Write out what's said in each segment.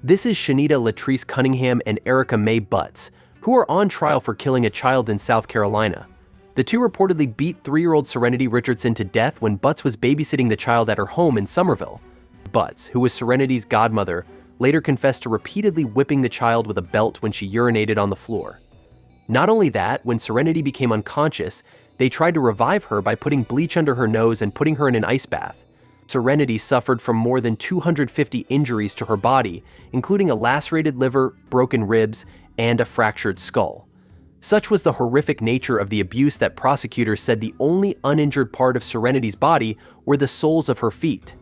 This is Shanita Cunningham and Erica Mae Butts, who are on trial for killing a child in South Carolina. The two reportedly beat 3-year-old Serenity Richardson to death when Butts was babysitting the child at her home in Somerville. Butts, who was Serenity's godmother, later confessed to repeatedly whipping the child with a belt when she urinated on the floor. Not only that, when Serenity became unconscious, they tried to revive her by putting bleach under her nose and putting her in an ice bath. Serenity suffered from more than 250 injuries to her body, including a lacerated liver, broken ribs, and a fractured skull. Such was the horrific nature of the abuse that prosecutors said the only uninjured part of Serenity's body were the soles of her feet.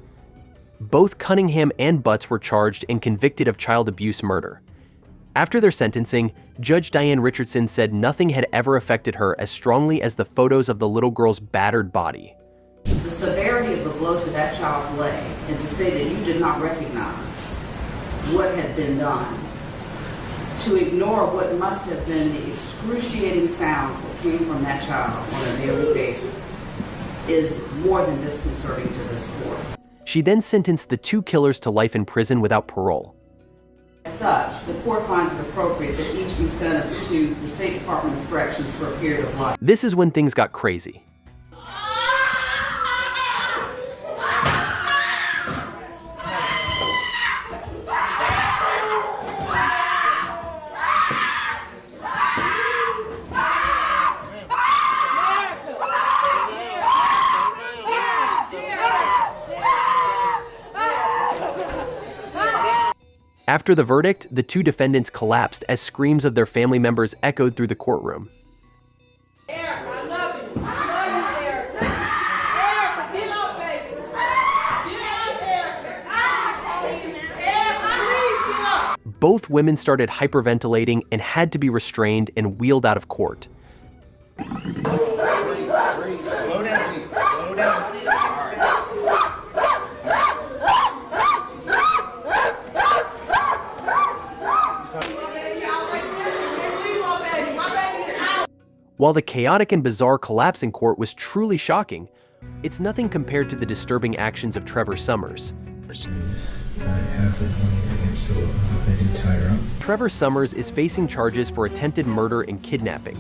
Both Cunningham and Butts were charged and convicted of child abuse murder. After their sentencing, Judge Diane Richardson said nothing had ever affected her as strongly as the photos of the little girl's battered body. The severity of the blow to that child's leg, and to say that you did not recognize what had been done, to ignore what must have been the excruciating sounds that came from that child on a daily basis, is more than disconcerting to this court. She then sentenced the two killers to life in prison without parole. As such, the court finds it appropriate that each be sentenced to the State Department of Corrections for a period of life. This is when things got crazy. After the verdict, the two defendants collapsed as screams of their family members echoed through the courtroom. Eric, I love you. I love you, Eric. Eric, get up, baby. Get up, Eric. Eric, please get up. Both women started hyperventilating and had to be restrained and wheeled out of court. Slow down. Slow down. While the chaotic and bizarre collapse in court was truly shocking, it's nothing compared to the disturbing actions of Trevor Summers. Trevor Summers is facing charges for attempted murder and kidnapping.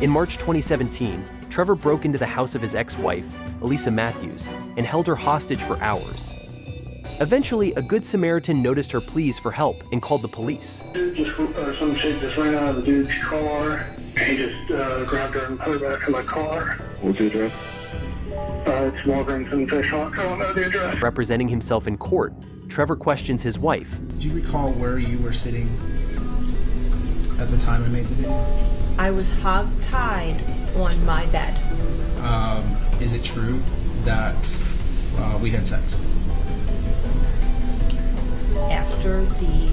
In March 2017, Trevor broke into the house of his ex-wife, Elisa Matthews, and held her hostage for hours. Eventually, a good Samaritan noticed her pleas for help and called the police. Some chick just ran out of the dude's car. He just grabbed her and put her back in my car. What's the address? It's Walgreens Fish Hawk. I don't know the address. Representing himself in court, Trevor questions his wife. Do you recall where you were sitting at the time I made the video? I was hog-tied on my bed. Is it true that we had sex? After the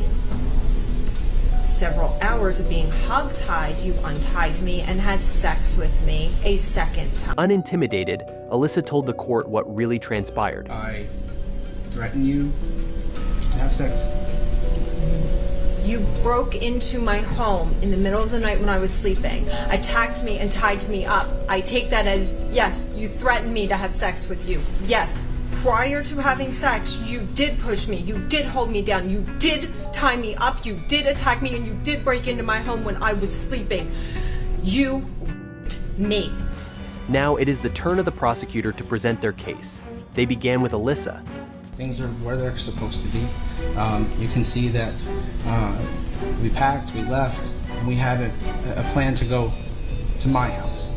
several hours of being hog-tied, you untied me and had sex with me a second time. Unintimidated, Alyssa told the court what really transpired. I threatened you to have sex? You broke into my home in the middle of the night when I was sleeping, attacked me and tied me up. I take that as, yes, you threatened me to have sex with you. Yes, prior to having sex, you did push me, you did hold me down, you did tie me up, you did attack me, and you did break into my home when I was sleeping. You me. Now it is the turn of the prosecutor to present their case. They began with Alyssa. Things are where they're supposed to be. You can see that we packed, we left, and we had a plan to go to my house.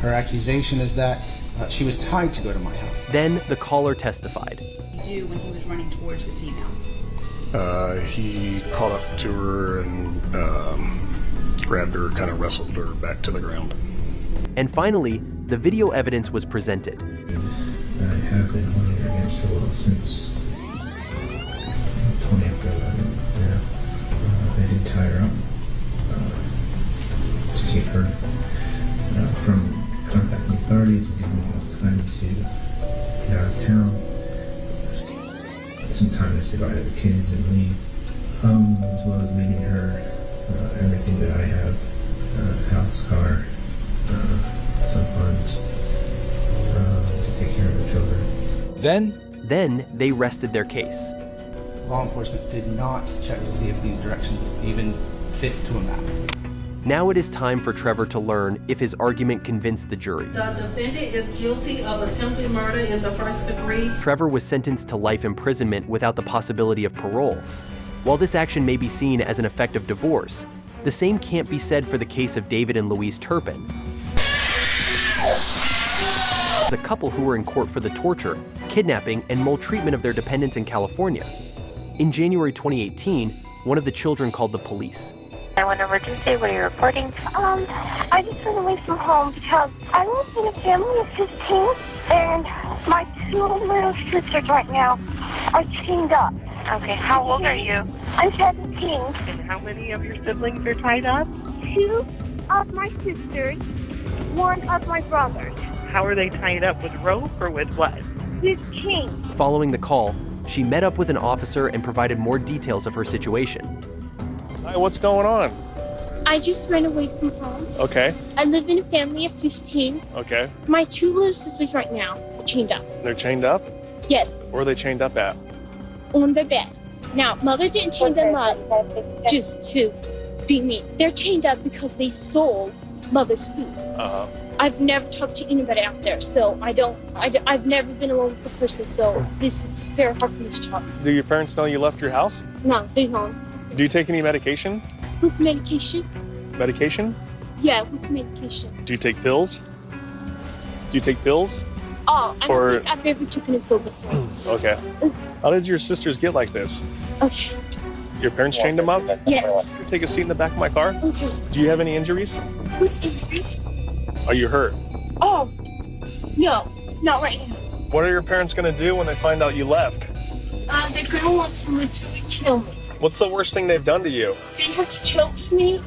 Her accusation is that she was tied to go to my house. Then the caller testified. Do when he was running towards the female? He caught up to her and grabbed her, kind of wrestled her back to the ground. And finally, the video evidence was presented. I have been holding her against her will since 20 after 11. Yeah. They did tie her up to keep her from contacting authorities and giving me enough time to get out of town. Some time to say bye to the kids and leave, as well as leaving her everything that I have, house, car, some funds to take care of the children. Then they rested their case. law enforcement did not check to see if these directions even fit to a map. Now it is time for Trevor to learn if his argument convinced the jury. The defendant is guilty of attempted murder in the first degree. Trevor was sentenced to life imprisonment without the possibility of parole. While this action may be seen as an effect of divorce, the same can't be said for the case of David and Louise Turpin. As a couple who were in court for the torture, kidnapping, and maltreatment of their dependents in California. In January 2018, one of the children called the police. I went emergency. What are you reporting? I just ran away from home because I live in a family of 15, and my two little sisters right now are chained up. Okay, how old are you? I'm 17. And how many of your siblings are tied up? 2 of my sisters, 1 of my brothers. How are they tied up, with rope or with what? With chains. Following the call, she met up with an officer and provided more details of her situation. Hi, what's going on? I just ran away from home. Okay. I live in a family of 15. Okay. My 2 little sisters right now are chained up. They're chained up? Yes, Where are they chained up at? on their bed. Now, mother didn't chain them up just to be mean. They're chained up because they stole mother's food. Uh-huh. I've never talked to anybody out there, so I've never been alone with a person, so this is very hard for me to talk. Do your parents know you left your house? No, they don't. Do you take any medication? What's medication? Medication? Yeah, what's medication? Do you take pills? Do you take pills? Oh, I For- don't think I've ever taken a pill before. Okay. How did your sisters get like this? Okay, Your parents chained them up? yes. Take a seat in the back of my car. Okay, Do you have any injuries? what's injuries? Are you hurt? Oh, no, not right now. What are your parents gonna do when they find out you left? They're gonna want to literally kill me. What's the worst thing they've done to you? They have choked me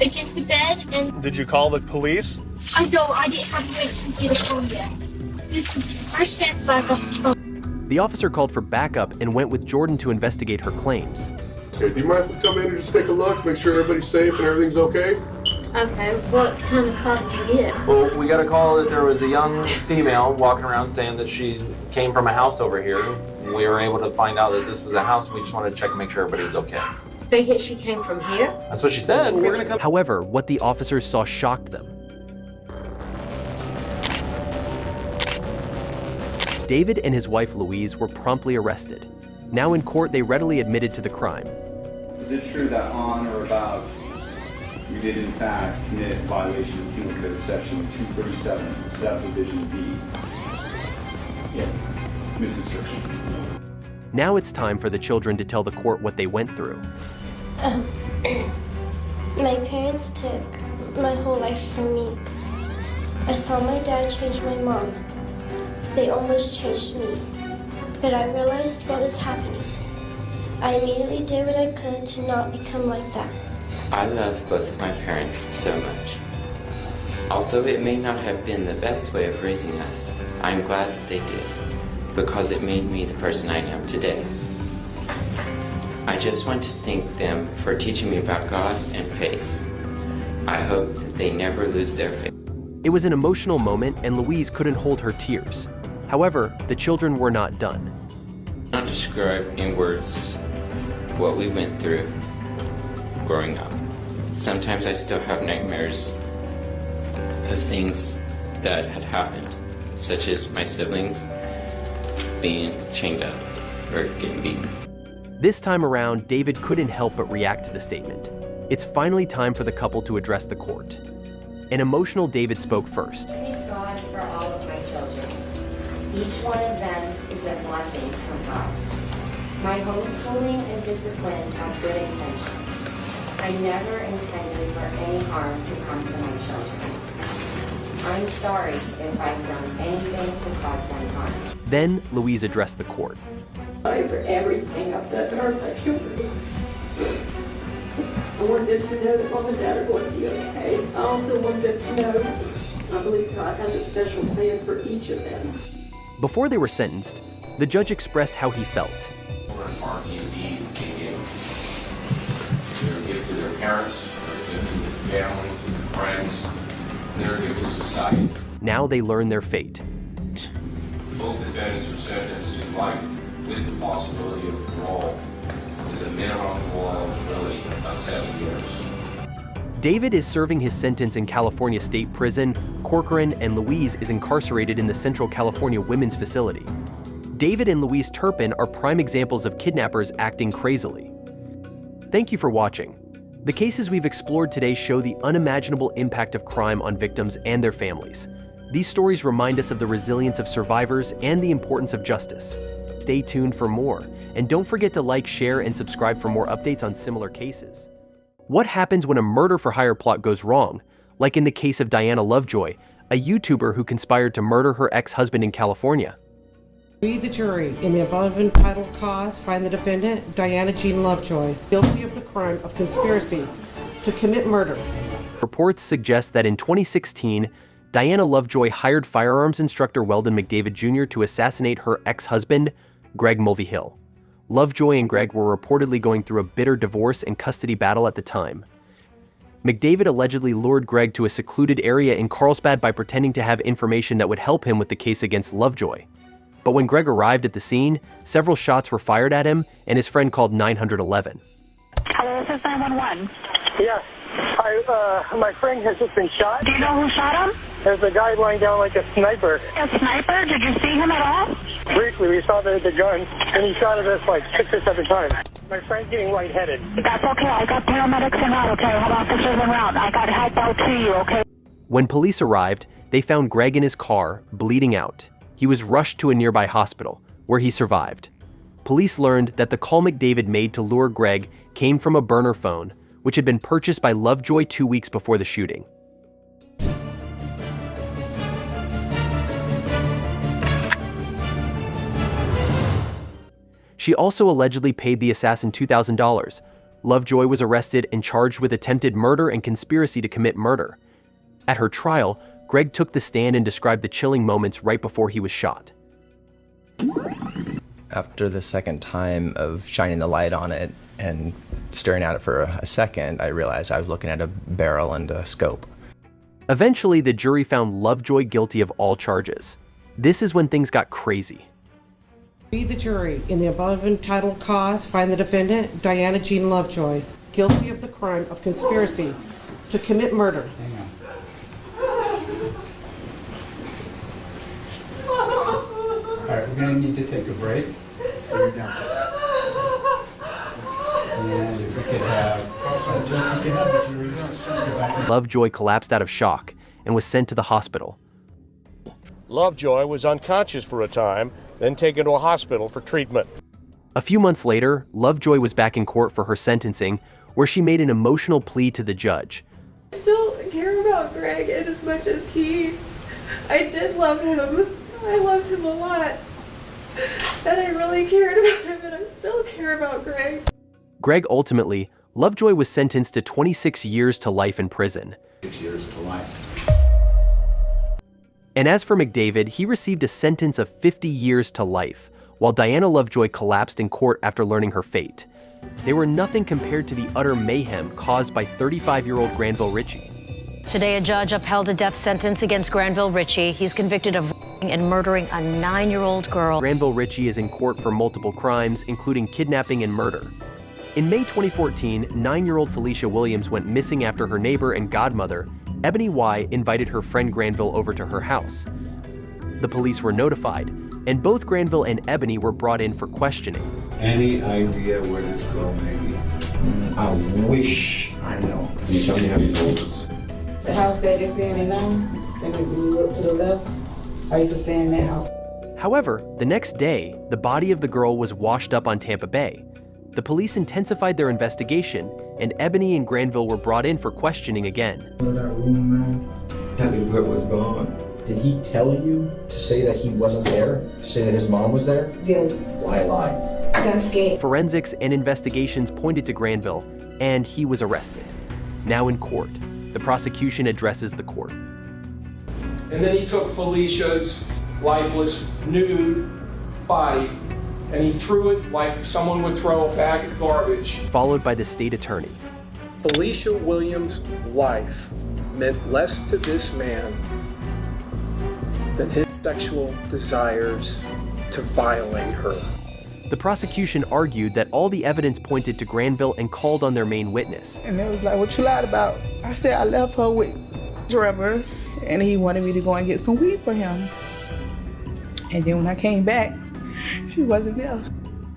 against the bed, and Did you call the police? I didn't have a way to get a phone yet. This is the first chance that I got to tell. The officer called for backup and went with Jordan to investigate her claims. Hey, do you mind if we come in and just take a look, make sure everybody's safe and everything's okay? Okay, what kind of call did you get? Well, we got a call that there was a young female walking around saying that she came from a house over here. We were able to find out that this was a house, and we just wanted to check and make sure everybody was okay. Think she came from here? That's what she said. We're gonna come. However, what the officers saw shocked them. David and his wife Louise were promptly arrested. Now in court, they readily admitted to the crime. Is it true that on or about you did in fact commit violation of Penal Code Section 237, Subdivision B? Yes. Mrs. Sturgeon. Now it's time for the children to tell the court what they went through. My parents took my whole life from me. I saw my dad change my mom. They almost changed me. But I realized what was happening. I immediately did what I could to not become like that. I love both of my parents so much. Although it may not have been the best way of raising us, I'm glad that they did, because it made me the person I am today. I just want to thank them for teaching me about God and faith. I hope that they never lose their faith. It was an emotional moment, and Louise couldn't hold her tears. However, the children were not done. I cannot describe in words what we went through growing up. Sometimes I still have nightmares of things that had happened, such as my siblings being chained up or getting beaten. This time around, David couldn't help but react to the statement. It's finally time for the couple to address the court. An emotional David spoke first. I thank God for all of my children. Each one of them is a blessing from God. My homeschooling and discipline have good intentions. I never intended for any harm to come to my children. I'm sorry if I've done anything to cause them harm. Then Louise addressed the court. Sorry for everything I've done to hurt my children. I wanted them to know that Mom and Dad are going to be okay. I also want them to know I believe God has a special plan for each of them. Before they were sentenced, the judge expressed how he felt. Are indeed a gift. They're a gift to their parents, they're a gift to their family, to their friends, they're a gift to society. Now they learn their fate. Both defendants are sentenced to life with the possibility of parole minimum for eligibility of 7 years. David is serving his sentence in California State Prison. Corcoran and Louise is incarcerated in the Central California Women's Facility. David and Louise Turpin are prime examples of kidnappers acting crazily. Thank you for watching. The cases we've explored today show the unimaginable impact of crime on victims and their families. These stories remind us of the resilience of survivors and the importance of justice. Stay tuned for more, and don't forget to like, share, and subscribe for more updates on similar cases. What happens when a murder-for-hire plot goes wrong, like in the case of Diana Lovejoy, a YouTuber who conspired to murder her ex-husband in California? We, the jury, in the above entitled cause, find the defendant, Diana Jean Lovejoy, guilty of the crime of conspiracy to commit murder. Reports suggest that in 2016, Diana Lovejoy hired firearms instructor Weldon McDavid Jr. to assassinate her ex-husband, Greg Mulvihill. Lovejoy and Greg were reportedly going through a bitter divorce and custody battle at the time. McDavid allegedly lured Greg to a secluded area in Carlsbad by pretending to have information that would help him with the case against Lovejoy. But when Greg arrived at the scene, several shots were fired at him, and his friend called 911. Hello, this is 911. Yes. My friend has just been shot. Do you know who shot him? There's a guy lying down like a sniper. A sniper? Did you see him at all? Briefly, we saw the gun, and he shot at us like 6 or 7 times. My friend's getting lightheaded. That's okay. I got paramedics en route, okay? Hold on, officers en route. I got help out to you, okay? When police arrived, they found Greg in his car, bleeding out. He was rushed to a nearby hospital, where he survived. Police learned that the call McDavid made to lure Greg came from a burner phone, which had been purchased by Lovejoy 2 weeks before the shooting. She also allegedly paid the assassin $2,000. Lovejoy was arrested and charged with attempted murder and conspiracy to commit murder. At her trial, Greg took the stand and described the chilling moments right before he was shot. After the second time of shining the light on it and staring at it for a second, I realized I was looking at a barrel and a scope. Eventually, the jury found Lovejoy guilty of all charges. This is when things got crazy. We, the jury, in the above entitled cause, find the defendant, Diana Jean Lovejoy, guilty of the crime of conspiracy to commit murder. All right, we're going to need to take a break. And if we could have the jury. Lovejoy collapsed out of shock and was sent to the hospital. Lovejoy was unconscious for a time, then taken to a hospital for treatment. A few months later, Lovejoy was back in court for her sentencing, where she made an emotional plea to the judge. I still care about Greg, and as much as I did love him. I loved him a lot. And I really cared about him, and I still care about Greg. Greg ultimately, Lovejoy was sentenced to 26 years to life in prison. 6 years to life. And as for McDavid, he received a sentence of 50 years to life, while Diana Lovejoy collapsed in court after learning her fate. They were nothing compared to the utter mayhem caused by 35-year-old Granville Ritchie. Today, a judge upheld a death sentence against Granville Ritchie. He's convicted of and murdering a 9-year-old girl. Granville Ritchie is in court for multiple crimes, including kidnapping and murder. In May 2014, 9-year-old Felicia Williams went missing after her neighbor and godmother, Ebony Y, invited her friend Granville over to her house. The police were notified, and both Granville and Ebony were brought in for questioning. Any idea where this girl may be? I wish I know. Can you tell me how you told us? The house that they're standing in now, and if you look to the left, I used to stay in that house. However, the next day, the body of the girl was washed up on Tampa Bay. The police intensified their investigation, and Ebony and Granville were brought in for questioning again. That room, man, that little girl was gone. Did he tell you to say that he wasn't there? To say that his mom was there? Yes. Why lie? I got scared. Forensics and investigations pointed to Granville, and he was arrested. Now in court, the prosecution addresses the court. And then he took Felicia's lifeless, nude body and he threw it like someone would throw a bag of garbage. Followed by the state attorney. Felicia Williams' life meant less to this man than his sexual desires to violate her. The prosecution argued that all the evidence pointed to Granville and called on their main witness. And they was like, what you lied about? I said I left her with Trevor, and he wanted me to go and get some weed for him. And then when I came back, she wasn't there.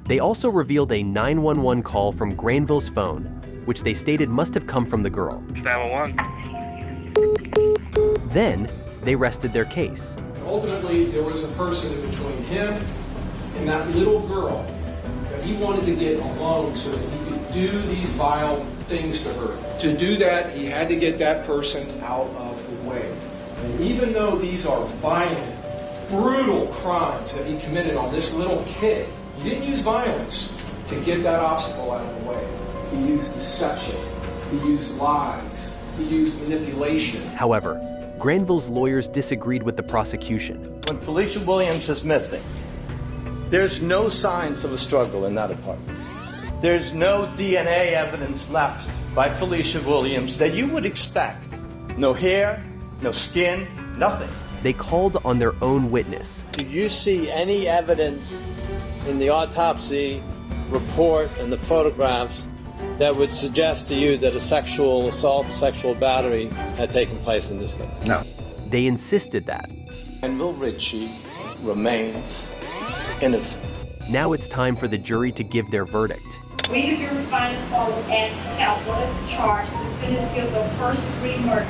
They also revealed a 911 call from Granville's phone, which they stated must have come from the girl. 911. Then, they rested their case. Ultimately, there was a person in between him and that little girl that he wanted to get alone so that he could do these vile things to her. To do that, he had to get that person out of the way. And even though these are violent, brutal crimes that he committed on this little kid, he didn't use violence to get that obstacle out of the way. He used deception, he used lies, he used manipulation. However, Granville's lawyers disagreed with the prosecution. When Felicia Williams is missing, there's no signs of a struggle in that apartment. There's no DNA evidence left by Felicia Williams that you would expect. No hair, no skin, nothing. They called on their own witness. Do you see any evidence in the autopsy report and the photographs that would suggest to you that a sexual assault, sexual battery had taken place in this case? No. They insisted that. Granville Ritchie remains innocent. Now it's time for the jury to give their verdict. We, the jury, find as follows as to count one of the charge, the defendant's guilty of first-degree murder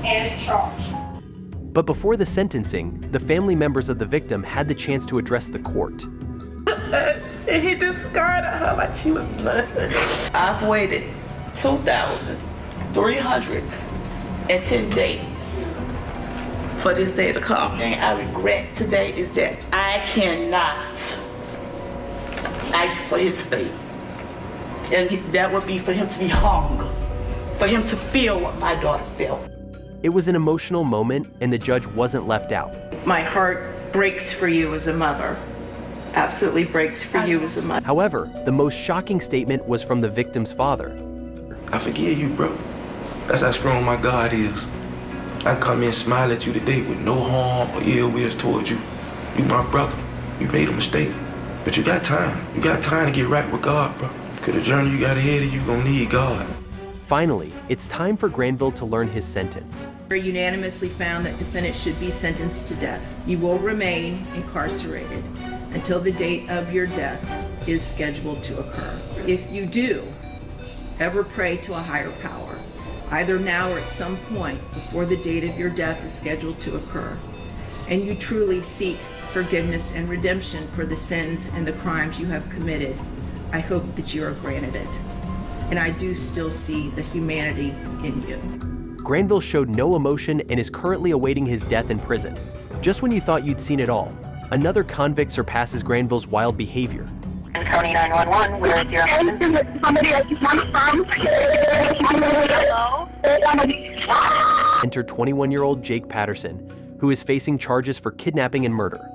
as charged. But before the sentencing, the family members of the victim had the chance to address the court. He discarded her like she was nothing. I've waited 2,310 days for this day to come. And I regret today is that I cannot ask for his fate. And that would be for him to be hung, for him to feel what my daughter felt. It was an emotional moment, and the judge wasn't left out. My heart breaks for you as a mother. Absolutely breaks for you as a mother. However, the most shocking statement was from the victim's father. I forgive you, bro. That's how strong my God is. I can come in and smile at you today with no harm or ill will towards you. You my brother. You made a mistake. But you got time. You got time to get right with God, bro. Because the journey you got ahead of you gonna need God. Finally, it's time for Granville to learn his sentence. Jury unanimously found that defendant should be sentenced to death. You will remain incarcerated until the date of your death is scheduled to occur. If you do ever pray to a higher power, either now or at some point before the date of your death is scheduled to occur, and you truly seek forgiveness and redemption for the sins and the crimes you have committed, I hope that you are granted it. And I do still see the humanity in you. Granville showed no emotion and is currently awaiting his death in prison. Just when you thought you'd seen it all, another convict surpasses Granville's wild behavior. County 911, where is your husband? Somebody I just want from. Hello? Enter 21-year-old Jake Patterson, who is facing charges for kidnapping and murder.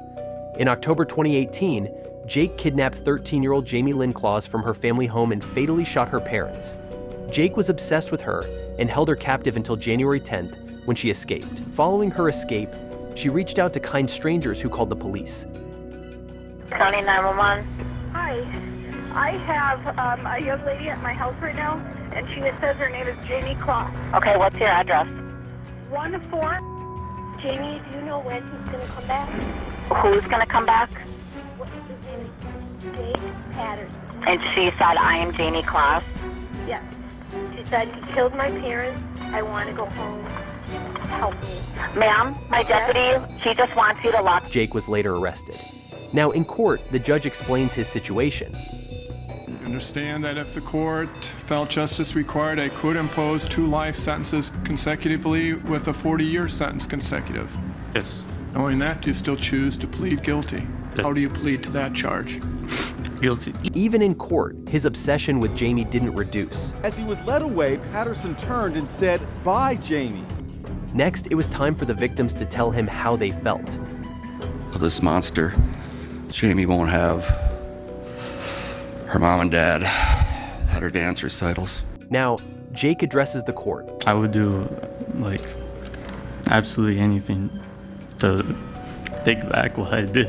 In October 2018, Jake kidnapped 13-year-old Jamie Lynn Claus from her family home and fatally shot her parents. Jake was obsessed with her and held her captive until January 10th, when she escaped. Following her escape, she reached out to kind strangers who called the police. County 911. Hi. I have a young lady at my house right now, and she says her name is Jamie Claus. Okay, what's your address? 14. Jamie, do you know when he's going to come back? Who's going to come back? His name is Jake Patterson. And she said, I am Jamie Claus? Yes. She said, he killed my parents. I want to go home. Help me. Ma'am, my deputy, she just wants you to lock. Jake was later arrested. Now, in court, the judge explains his situation. I understand that if the court felt justice required, I could impose 2 life sentences consecutively with a 40-year sentence consecutive. Yes. Knowing that, do you still choose to plead guilty? How do you plead to that charge? Guilty. Even in court, his obsession with Jamie didn't reduce. As he was led away, Patterson turned and said, "Bye, Jamie." Next, it was time for the victims to tell him how they felt. This monster, Jamie won't have her mom and dad at her dance recitals. Now, Jake addresses the court. I would do, absolutely anything to take back what I did,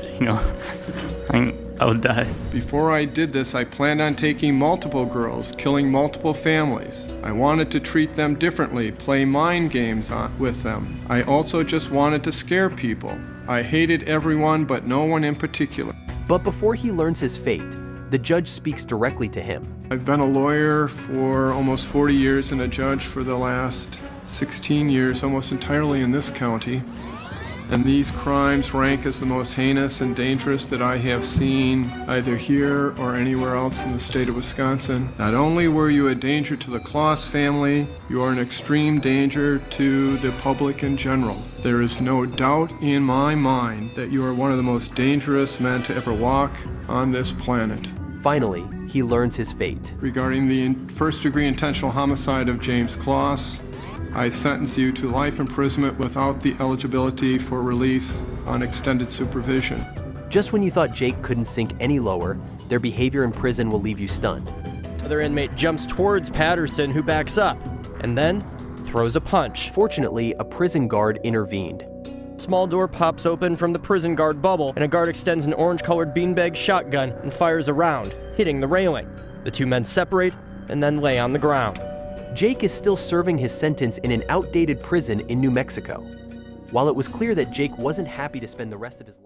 I would die. Before I did this, I planned on taking multiple girls, killing multiple families. I wanted to treat them differently, play mind games with them. I also just wanted to scare people. I hated everyone, but no one in particular. But before he learns his fate, the judge speaks directly to him. I've been a lawyer for almost 40 years and a judge for the last 16 years, almost entirely in this county. And these crimes rank as the most heinous and dangerous that I have seen either here or anywhere else in the state of Wisconsin. Not only were you a danger to the Claus family, you are an extreme danger to the public in general. There is no doubt in my mind that you are one of the most dangerous men to ever walk on this planet. Finally, he learns his fate. Regarding the first-degree intentional homicide of James Claus, I sentence you to life imprisonment without the eligibility for release on extended supervision. Just when you thought Jake couldn't sink any lower, their behavior in prison will leave you stunned. Other inmate jumps towards Patterson, who backs up, and then throws a punch. Fortunately, a prison guard intervened. Small door pops open from the prison guard bubble, and a guard extends an orange-colored beanbag shotgun and fires a round, hitting the railing. The two men separate and then lay on the ground. Jake is still serving his sentence in an outdated prison in New Mexico. While it was clear that Jake wasn't happy to spend the rest of his life